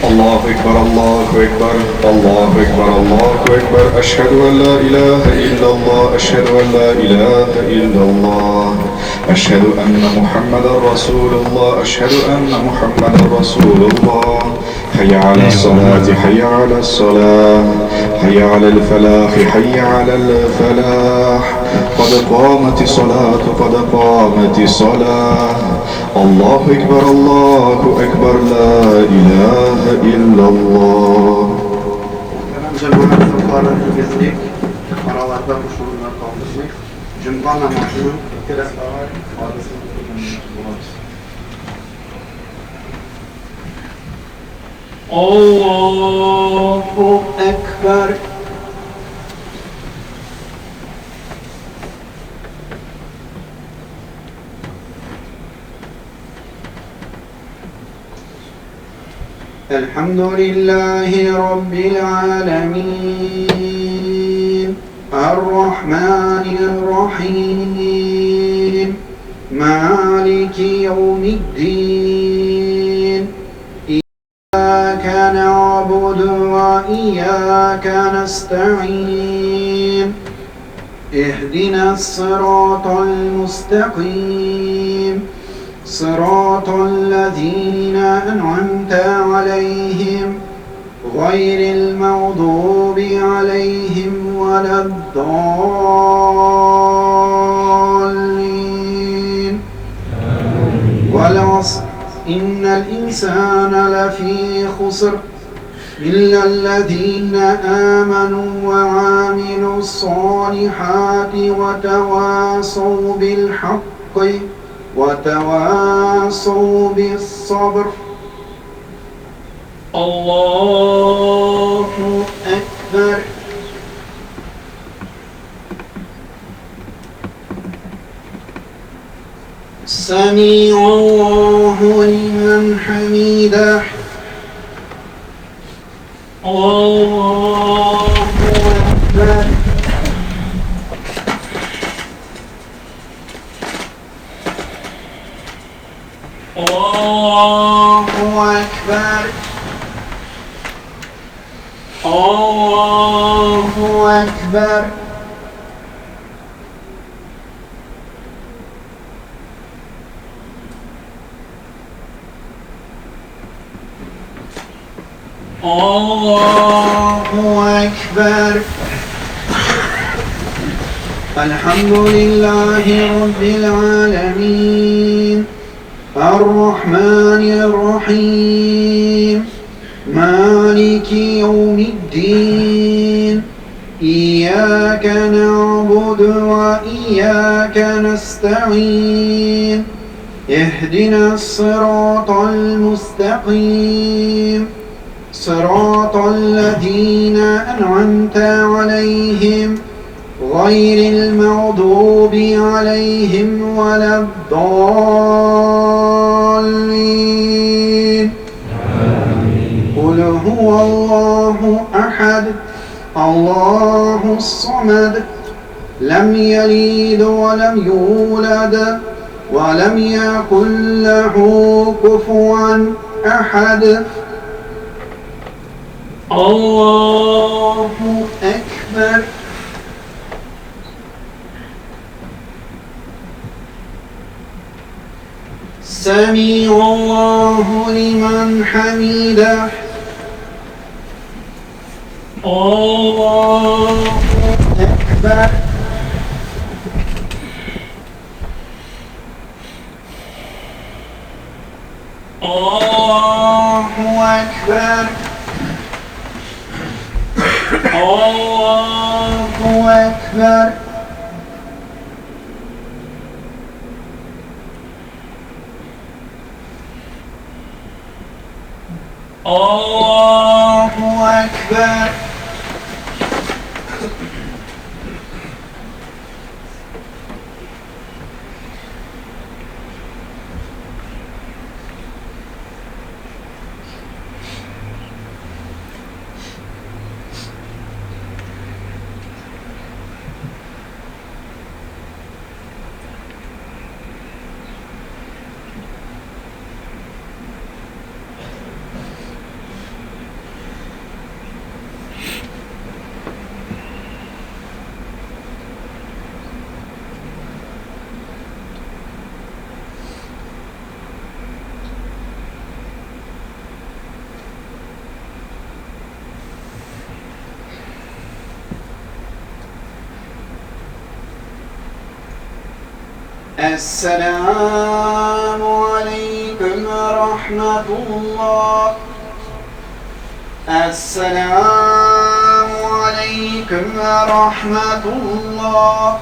الله أكبر الله أكبر الله أكبر الله أكبر أشهد أن لا إله إلا الله أشهد أن لا إله إلا الله أشهد أن محمدا رسول الله أشهد أن محمدا رسول الله حي على الصلاة حي على الصلاة حي على الفلاح حي على الفلاح قد قامت الصلاة قد قامت الصلاة الله أكبر الله أكبر لا إله إلا الله. Cemaat fukarlarını gezdik, aralarda kuşulunlar kalmıştık. Cuma namazının kere sağa ifadesini kullanıyoruz. Allahu Ekber. Elhamdülillahi Rabbil alemin. Errahmanirrahim. Maliki yevmiddin. İyyâke na'budu ve iyyâke nesta'in. İhdinas sıratal müstakim. صراط الذين أنعمت عليهم غير المغضوب عليهم ولا الضالين والعصر إن الإنسان لفي خسر إلا الذين آمنوا وعملوا الصالحات وتواصوا بالحق وتواصوا بالصبر. الله أكبر. سمع الله لمن حمده. الله أكبر. الله أكبر. الله أكبر. الله أكبر. الحمد لله رب العالمين الرحمن الرحيم مالك يوم الدين إياك نعبد وإياك نستعين اهدنا الصراط المستقيم صراط الذين أنعمت عليهم غير المغضوب عليهم ولا الضالين. قل هو الله أحد الله الصمد لم يلد ولم يولد ولم يكن له كفوا أحد. الله أكبر. سمع الله لمن حمده. الله أكبر. الله أكبر. الله أكبر. الله أكبر. السلام عليكم ورحمة الله. السلام عليكم ورحمة الله.